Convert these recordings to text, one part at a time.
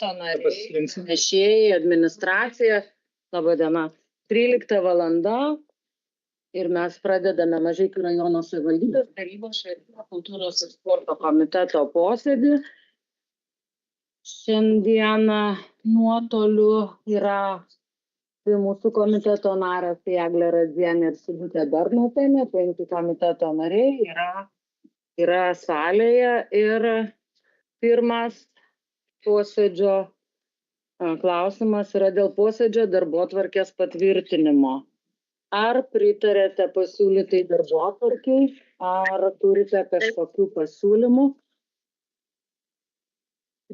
nešėjai, administracija. Labą dieną. 13 valanda ir mes pradedame Mažeikių rajono savivaldybės tarybos švietimo, kultūros ir sporto komiteto posėdį. Šiandieną nuotoliu yra mūsų komiteto narės Eglė Radzienė ir Sigutė Bernotienė, 5 komiteto nariai yra salėje ir pirmas posėdžio klausimas yra dėl posėdžio darbotvarkės patvirtinimo. Ar pritarėte pasiūlytai darbotvarkei, ar turite kažkokių pasiūlymų?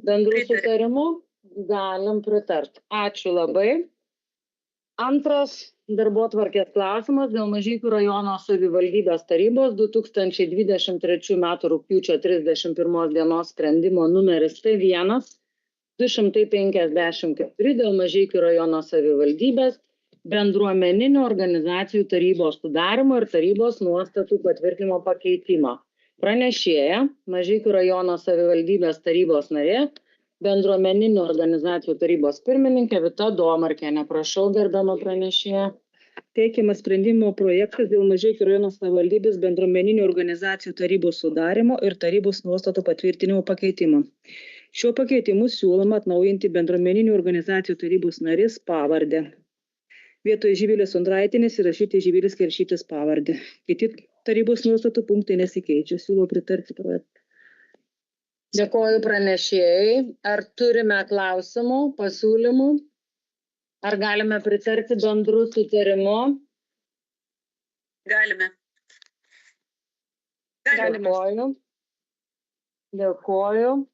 Bendrų sutarimų galim pritarti. Ačiū labai. Antras darbotvarkės klausimas dėl Mažeikių rajono savivaldybės tarybos 2023 m. rugpjūčio 31 dienos sprendimo numeris T1 254 dėl Mažeikių rajono savivaldybės bendruomeninių organizacijų tarybos sudarymo ir tarybos nuostatų patvirtinimo pakeitimo. Pranešėja Mažeikių rajono savivaldybės tarybos narė, bendruomeninių organizacijų tarybos pirmininkė Vita Domarkienė. Prašau, gerbiama pranešėja. Teikiamas sprendimo projektas dėl Mažeikių rajono savivaldybės bendruomeninių organizacijų tarybos sudarymo ir tarybos nuostatų patvirtinimo pakeitimo. Šiuo pakeitimu siūloma atnaujinti bendruomeninių organizacijų tarybos narės pavardę. Vietoj Živilės Ondraitienės įrašyti Živilės Keršytės pavardę. Kiti tarybos nuostatų punktai nesikeičia. Siūlau pritarti projektui. Dėkoju pranešėjai. Ar turime klausimų, pasiūlymų? Ar galime pritarti bendrų sutarimu? Galime. Dėkoju.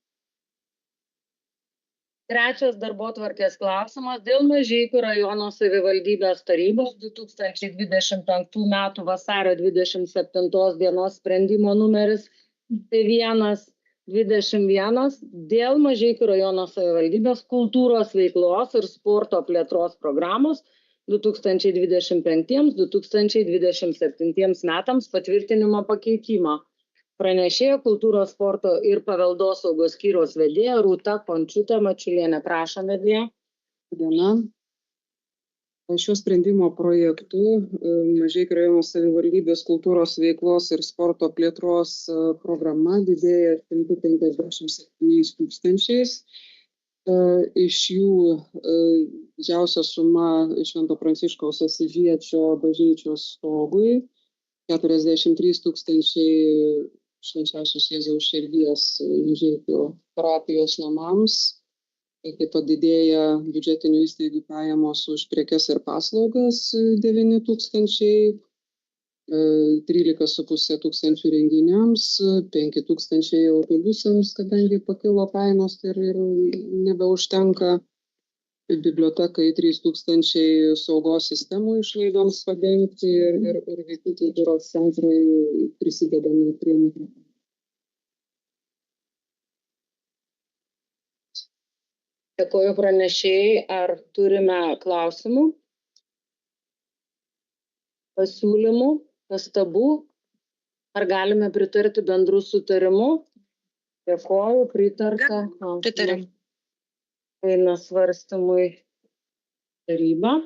Trečias darbotvarkės klausimas dėl Mažeikių rajono savivaldybės tarybos 2025 m. vasario 27 dienos sprendimo numeris T1-21 dėl Mažeikių rajono savivaldybės kultūros veiklos ir sporto plėtros programos 2025-2027 metams patvirtinimo pakeitimo. Pranešėja kultūros, sporto ir paveldosaugos skyriaus vedėja Rūta Končiutė Mačiulienė. Prašom, vedėja. Diena. Šiuo sprendimo projektu Mažeikių rajono savivaldybės kultūros veiklos ir sporto plėtros programa didėja 157 tūkstančiais. Iš jų didžiausia suma Švento Pranciškaus Asyžiečio bažnyčios stogui, 43 tūkstančiai Švenčiausios Jėzaus širdies Mažeikių parapijos namams. Taip pat didėja biudžetinių įstaigų pajamos už prekes ir paslaugas 9 tūkstančiai, 13,5 tūkstančių renginiams, 5 tūkstančiai autobusams, kadangi pakilo kainos ir nebeužtenka. Bibliotekai 3 tūkstančiai saugos sistemų išlaidoms padengti ir vaikų kultūros centrai prisidedami prie mikrofonų. Dėkoju pranešėjai. Ar turime klausimų, pasiūlymų, pastabų? Ar galime pritarti bendrų sutarimų? Dėkoju, pritarta. Pritarim. Eina svarstymui taryba.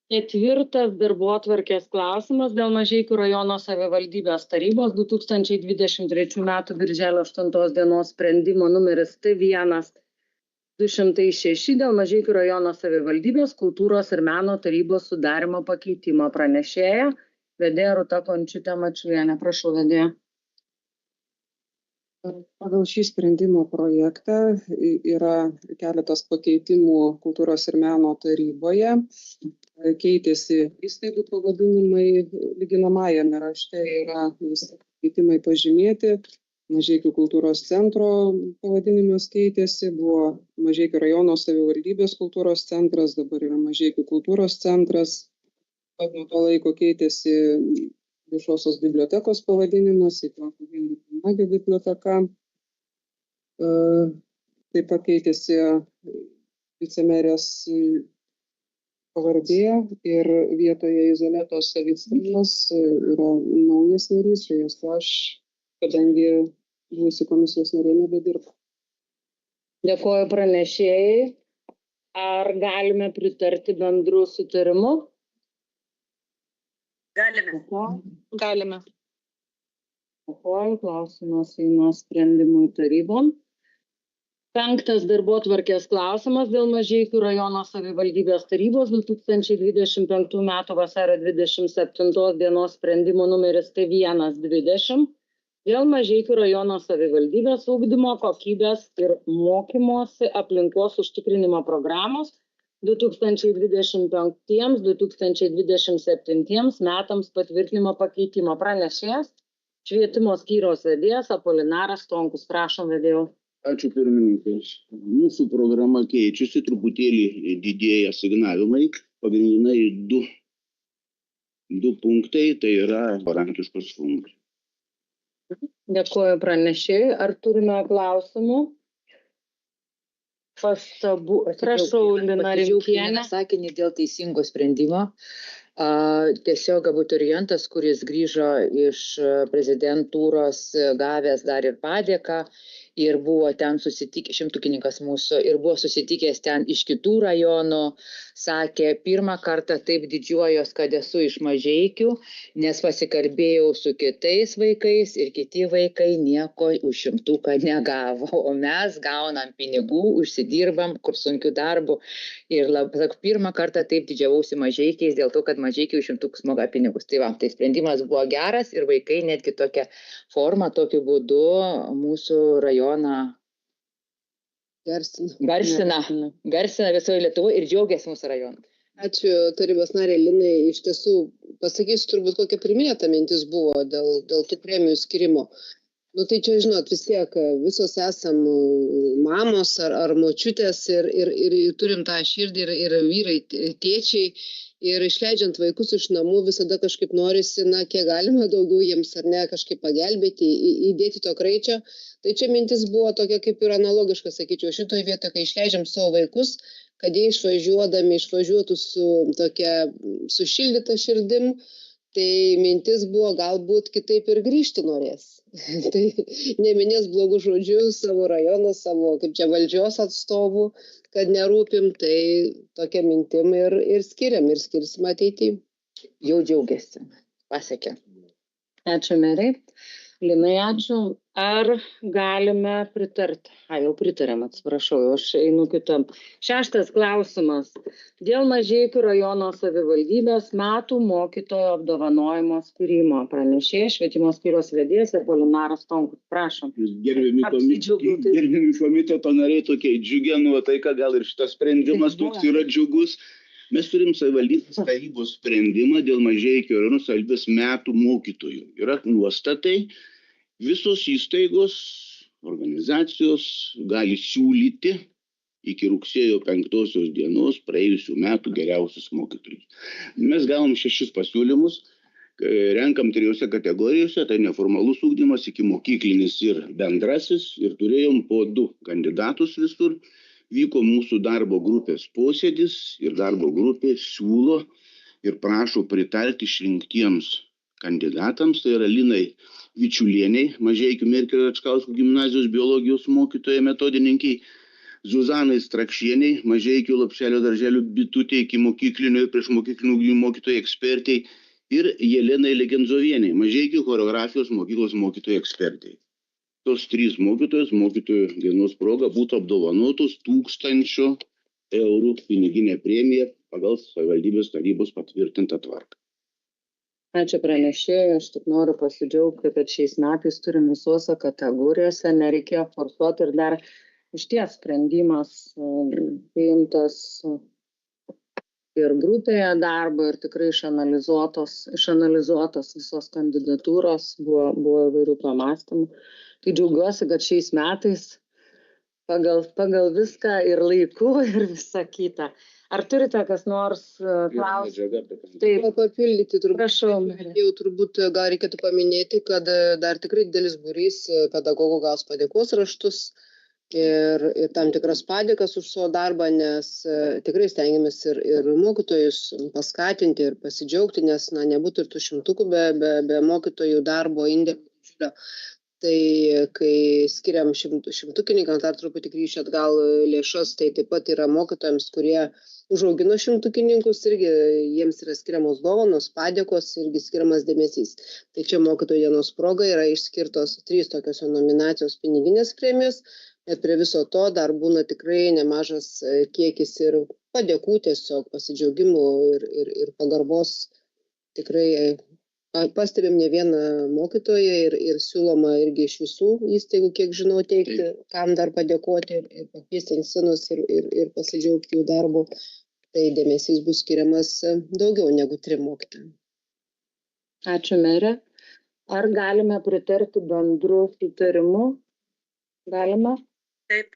Ketvirtas darbotvarkės klausimas dėl Mažeikių rajono savivaldybės tarybos 2023 m. birželio 8 dienos sprendimo numeris T1-206 dėl Mažeikių rajono savivaldybės kultūros ir meno tarybos sudarymo pakeitimo. Pranešėja vedėja Rūta Končiutė Mačiulienė. Prašau, vedėja. Pagal šį sprendimo projektą yra keletas pakeitimų kultūros ir meno taryboje. Keitėsi įstaigų pavadinimai, lyginamajame rašte yra pakeitimai pažymėti. Mažeikių kultūros centro pavadinimas keitėsi, buvo Mažeikių rajono savivaldybės kultūros centras, dabar yra Mažeikių kultūros centras. Pat nuo to laiko keitėsi viešosios bibliotekos pavadinimas, Magio biblioteka. Taip pat keitėsi vicemerės pavardė ir vietoje Izoletos Savickienės yra naujas narys, jos aš, kadangi buvusi komisijos narė nebedirba. Dėkoju pranešėjai. Ar galime pritarti bendru sutarimu? Galime. Galime. Dėkoju, klausimas eina sprendimui tarybon. 5. darbotvarkės klausimas dėl Mažeikių rajono savivaldybės tarybos 2025 m. vasario 27 dienos sprendimo numeris T120 dėl Mažeikių rajono savivaldybės ugdymo kokybės ir mokymosi aplinkos užtikrinimo programos 2025-2027 metams patvirtinimo pakeitimo. Pranešėjas švietimo skyriaus vedėjas Apolinaras Stonkus. Prašom, vedėjau. Ačiū pirmininkas. Mūsų programa keičiasi, truputėlį didėja asignavimai, pagrindiniai du punktai, tai yra savarankiškos funkcijos. Dėkuoju pranešėjui. Ar turime klausimų? Pastabų. Prašau, Lina Rimkienė. Sakinį dėl teisingo sprendimo. Tiesiog abiturientas, kuris grįžo iš prezidentūros gavęs dar ir padėką, ir buvo ten susitikęs, šimtukininkas mūsų, ir buvo susitikęs ten iš kitų rajonų, sakė, pirmą kartą taip didžiuojos, kad esu iš Mažeikių, nes pasikalbėjau su kitais vaikais ir kiti vaikai nieko už šimtuką negavo, o mes gaunam pinigų, užsidirbam, kur sunkiu darbu. Ir pirmą kartą taip didžiavausi Mažeikiais dėl to, kad Mažeikiai už šimtukus moka pinigus. Tai va, tai sprendimas buvo geras ir vaikai netgi tokią formą, tokiu būdu mūsų rajoną garsina visoje Lietuvoje ir džiaugiasi mūsų rajonu. Ačiū tarybos narė Linai. Iš tiesų, pasakysiu turbūt, kokia pirminė ta mintis buvo dėl tų premijų skirimo. Nu tai čia, žinot, vis tiek visos esam mamos ar močiutės ir turim tą širdį ir vyrai, tėčiai. Ir išleidžiant vaikus iš namų visada kažkaip norisi, kiek galima daugiau jiems ar ne kažkaip pagelbėti, įdėti to kraičio. Tai čia mintis buvo tokia kaip ir analogiška, sakyčiau, šitoje vietoje, kai išleidžiam savo vaikus, kad jie išvažiuotų su tokia sušildyta širdim, tai mintis buvo galbūt kitaip ir grįžti norės. Tai neminės blogų žodžių savo rajono, savo kaip čia valdžios atstovų, kad nerūpim, tai tokia mintim ir skiriam ir skirsim ateityje. Jau džiaugiasi, pasiekė. Ačiū, merai. Linai, ačiū. Ar galime pritarti? Jau pritarėm, atsiprašau, aš einu kitam. 6. klausimas. Dėl Mažeikių rajono savivaldybės metų mokytojo apdovanojimo skyrimo. Pranešėjas švietimo skyriaus vedėjas Apolinaras Stonkus. Prašom. Gerbiami komiteto nariai, tokia džiugia nuotaika, gal ir šitas sprendimas toks yra džiugus. Mes turim savivaldybės tarybos sprendimą dėl Mažeikių rajono savivaldybės metų mokytojų. Yra nuostatai. Visos įstaigos, organizacijos gali siūlyti iki rugsėjo 5 dienos praėjusių metų geriausius mokytojus. Mes gavom 6 pasiūlymus, renkam 3 kategorijose, tai neformalus ugdymas, ikimokyklinis ir bendrasis, ir turėjom po 2 kandidatus visur. Vyko mūsų darbo grupės posėdis ir darbo grupė siūlo ir prašo pritarti išrinktiems kandidatams, tai yra Linai Vičiulieniai, Mažeikių Merkelio Račkausko gimnazijos biologijos mokytoja metodininkiai, Zuzanai Strakšieniai, Mažeikių Lopšelio darželių bitutė ikimokyklinio ir priešmokyklinio ugdymo mokytojai ekspertai ir Jelenai Legenzovieniai, Mažeikių choreografijos mokyklos mokytojai ekspertai. Tos 3 mokytojos mokytojų dienos proga būtų apdovanotos 1000 eurų piniginė premija pagal savivaldybės tarybos patvirtintą tvarką. Ačiū pranešėjui, aš tik noriu pasidžiaugti, kad šiais metais turim visose kategorijose, nereikėjo forsuoti ir dar išties sprendimas priimtas ir grupėje darbo ir tikrai išanalizuotos visos kandidatūros, buvo įvairių pamastymų. Tai džiaugiuosi, kad šiais metais pagal viską ir laiku ir visą kitą. Ar turite kas nors klausimą? Taip, papildyti turbūt. Prašau. Jau turbūt gal reikėtų paminėti, kad dar tikrai didelis būrys pedagogų gaus padėkos raštus ir tam tikras padėkas už savo darbą, nes tikrai stengiamės ir mokytojus paskatinti ir pasidžiaugti, nes nebūtų ir tų šimtukų be mokytojų darbo indėlio. Tai kai skiriam šimtukininkams, dar truputį grįžti atgal lėšas, tai taip pat yra mokytojams, kurie užaugino šimtukininkus, irgi jiems yra skiriamos dovanos, padėkos, irgi skiriamas dėmesys. Tai čia mokytojų dienos proga yra išskirtos 3 tokios nominacijos piniginės premijos, bet prie viso to dar būna tikrai nemažas kiekis ir padėkų, tiesiog pasidžiaugimų ir pagarbos. Tikrai pastebim ne vieną mokytoją ir siūloma irgi iš visų įstaigų, kiek žinau, teikti, kam dar padėkoti ir pakviesti ant scenos ir pasidžiaugti jų darbu. Tai dėmesys bus skiriamas daugiau negu 3 mokytojams. Ačiū, merė. Ar galime pritarti bendru sutarimu? Galime? Taip.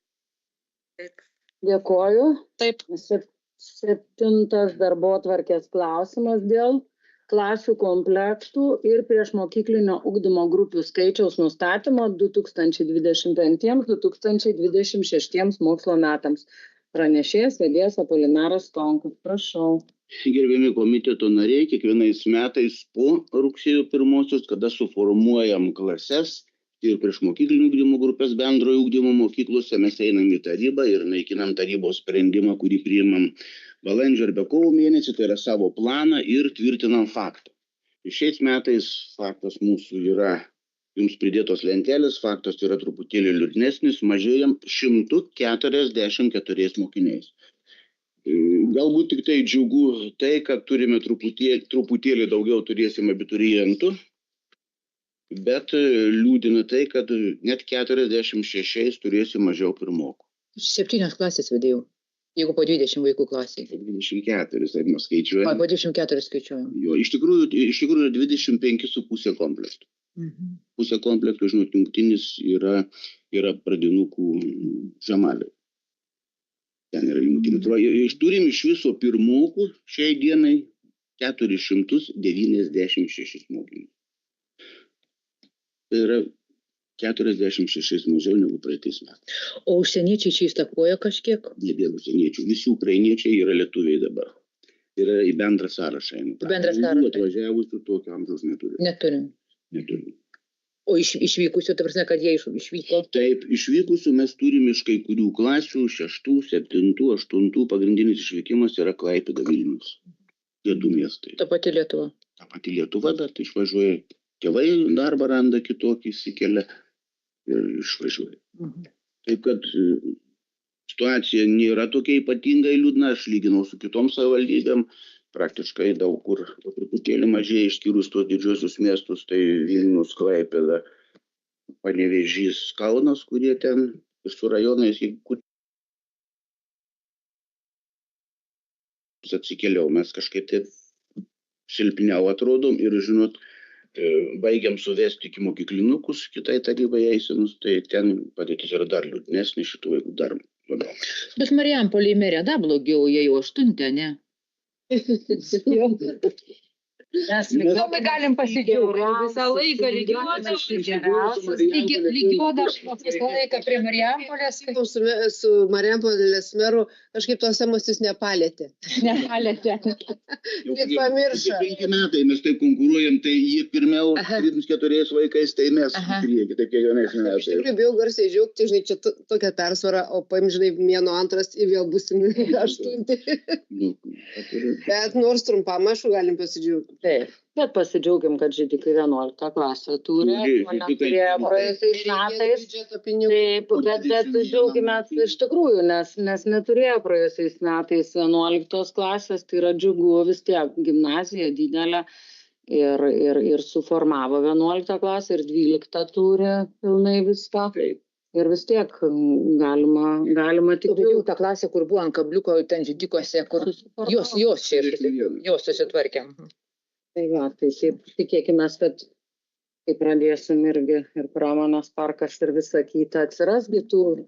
Dėkoju. Taip. 7 darbotvarkės klausimas dėl klasių komplektų ir priešmokyklinio ugdymo grupių skaičiaus nustatymo 2025-2026 mokslo metams. Pranešėjas vedėjas Apolinaras Stonkus. Prašau. Gerbiami komiteto nariai, kiekvienais metais po rugsėjo 1, kada suformuojam klases ir priešmokyklinio ugdymo grupės bendrojo ugdymo mokyklose, mes einam į tarybą ir naikinam tarybos sprendimą, kurį priimam balandžio arba kovo mėnesį, tai yra savo planą ir tvirtinam faktą. Šiais metais faktas mūsų yra, jums pridėtos lentelės, faktas yra truputėlį liūdnesnis, mažėjam 144 mokiniais. Galbūt tik tai džiugu tai, kad turime truputėlį daugiau turėsim abiturientų, bet liūdina tai, kad net 46 turėsim mažiau pirmokų. 7 klasės vedėjų. Jeigu po 20 vaikų klasėje. 24, taip mes skaičiuojame. Po 24 skaičiuojam. Jo, iš tikrųjų 25,5 komplektų. Pusė komplektų, žinot, jungtinis yra pradinukų Žemalio. Ten yra jungtinis. Turim iš viso pirmokų šiai dienai 496 mokinių. Tai yra 46 mažiau negu praeitais metais. O užsieniečiai čia įstakuoja kažkiek? Ne dėl užsieniečių. Visi ukrainiečiai yra lietuviai dabar. Yra į bendrą sąrašą. Bendrą sąrašą. Atvažiavusių tokio amžiaus neturim. Neturim. O išvykusių, ta prasme, kad jie išvyko? Taip, išvykusių mes turim iš kai kurių klasių, 6, 7, 8, pagrindinis išvykimas yra Klaipėda, Vilnius. Tie 2 miestai. Ta pati Lietuva. Ta pati Lietuva, bet išvažiuoja. Tėvai darbą randa kitokį, įsikelia ir išvažiuoja. Taip kad situacija nėra tokia ypatingai liūdna, aš lyginau su kitom savivaldybėm, praktiškai daug kur truputėlį mažėja, išskyrus tuos didžiosius miestus, tai Vilnius, Klaipėda, Panevėžys, Kaunas, kurie ten su rajonais, kur atsikeliau, mes kažkaip taip silpniau atrodom ir, žinot, baigiam suvesti iki mokyklinukus, kitai tarybai eisinus, tai ten padėtis yra dar liūdnesnė, šitų vaikų dar labiau. Bet Marijampolėje merė dar blogiau, jie jau 8, ne? Mes Labai galim pasidžiaugti. Visą laiką lygiuodas visą laiką prie Marijampolės. Su Marijampolės meru kažkaip tos emocijos nepalėtė. Lyg pamiršo. 5 metai mes taip konkuruojam, tai jie pirmiau 3-4 vaikais, tai mes prieki, taip kiekvienais metais. Iš tikrųjų, bijau garsiai džiaugti, žinai, čia tokia persvara, o paim, žinai, mėnuo 2 ir vėl būsim 8. Bet nors trumpam, aišku, galim pasidžiaugti. Taip, bet pasidžiaugiam, kad žydikai 11 klasę turi, turėjo praėjusiais metais. Taip, bet džiaugimės iš tikrųjų, nes neturėjo praėjusiais metais 11 klasės, tai yra džiugu, vis tiek gimnazija didelė ir suformavo 11 klasę ir 12 turi pilnai viską. Ir vis tiek galima tik... Jau ta klasė, kur buvo ant kabliuko, ten žydikose, kur jos susitvarkėm. Tai va, tai tikėkime, kad kai pradėsim irgi ir pramonės parkas ir visa kita atsirasgi, tų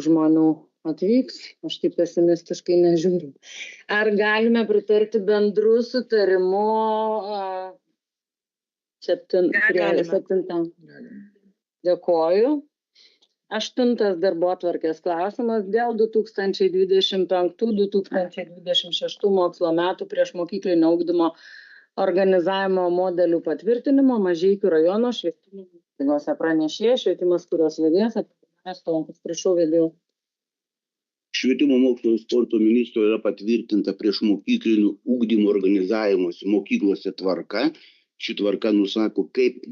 žmonių atvyks, aš taip pesimistiškai nežiūriu. Ar galime pritarti bendru sutarimu 7? Dėkoju. 8 darbotvarkės klausimas dėl 2025-2026 mokslo metų priešmokyklinio ugdymo organizavimo modelių patvirtinimo Mažeikių rajono švietimo įstaigose. Pranešėja švietimo skyriaus vedėjas, prašau vedėjų. Švietimo mokslo ir sporto ministro yra patvirtinta priešmokyklinių ugdymo organizavimuose mokyklose tvarka. Ši tvarka nusako, kaip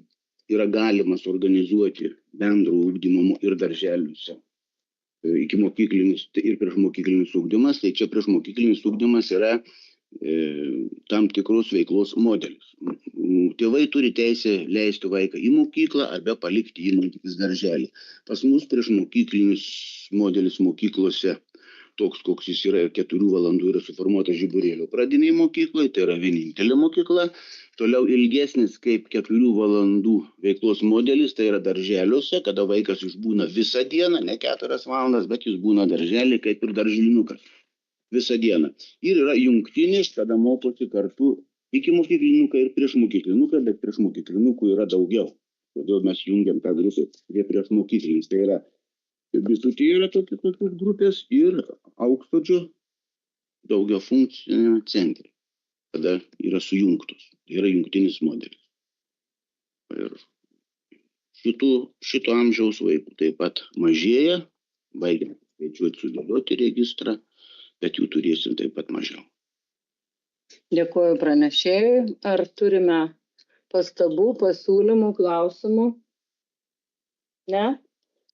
yra galimas organizuoti bendro ugdymo ir darželiuose ikimokyklinis ir priešmokyklinis ugdymas. Tai čia priešmokyklinis ugdymas yra tam tikros veiklos modelis. Tėvai turi teisę leisti vaiką į mokyklą arba palikti jį mokytis darželį. Pas mus priešmokyklinis modelis mokyklose toks, koks jis yra, 4 valandų yra suformuota Žiburėlio pradinėje mokykloje, tai yra vienintelė mokykla. Toliau ilgesnis kaip 4 valandų veiklos modelis, tai yra darželiuose, kada vaikas išbūna visą dieną, ne 4 valandas, bet jis būna darželį kaip ir darželinukas visą dieną. Ir yra jungtinis, kada mokosi kartu ikimokyklinukai ir priešmokyklinukai, bet priešmokyklinukų yra daugiau. Todėl mes jungiam tą grupę prie priešmokyklinis. Tai yra Bitutėje yra tokios grupės ir Aukštodžio daugiafunkcinio centre, kada yra sujungtos. Tai yra jungtinis modelis. Ir šito amžiaus vaikų taip pat mažėja, baigiam skaičiuoti, sudėlioti registrą, bet jų turėsim taip pat mažiau. Dėkuoju pranešėjui. Ar turime pastabų, pasiūlymų, klausimų? Ne?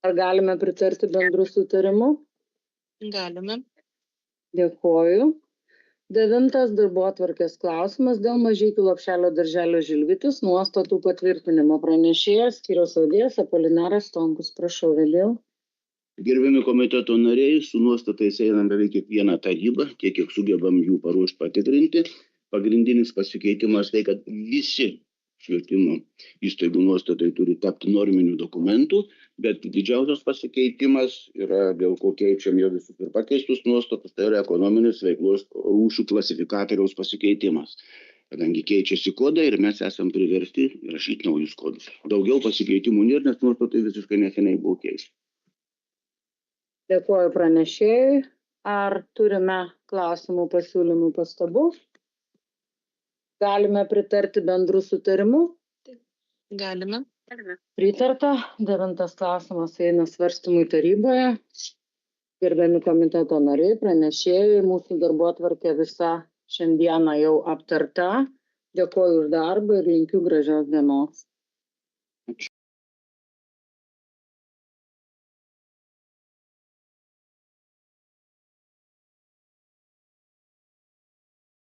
Ar galime pritarti bendru sutarimu? Galime. Dėkuoju. 9. darbotvarkės klausimas dėl Mažeikių Lopšelio darželio Žilvitis nuostatų patvirtinimo. Pranešėjas skyriaus vedėjas Apolinaras Stonkus. Prašau, vėliau. Gerbiami komiteto nariai, su nuostatais einam beveik kiekvieną tarybą, tiek kiek sugebam jų paruošti patikrinti. Pagrindinis pasikeitimas tai, kad visi švietimo įstaigų nuostatai turi tapti norminių dokumentų, bet didžiausias pasikeitimas yra, dėl ko keičiam jau visus ir pakeistus nuostatus, tai yra ekonominis veiklos rūšių klasifikatoriaus pasikeitimas. Kadangi keičiasi kodai ir mes esam priversti rašyti naujus kodus. Daugiau pasikeitimų nėra, nes nuostatai visiškai neseniai buvo keisti. Dėkuoju pranešėjui. Ar turime klausimų, pasiūlymų, pastabų? Galime pritarti bendru sutarimu? Galime. Pritarta. 9. klausimas eina svarstymui taryboje. Gerbiami komiteto nariai, pranešėjai, mūsų darbotvarkė visa šiandieną jau aptarta. Dėkuoju už darbą ir linkiu gražios dienos.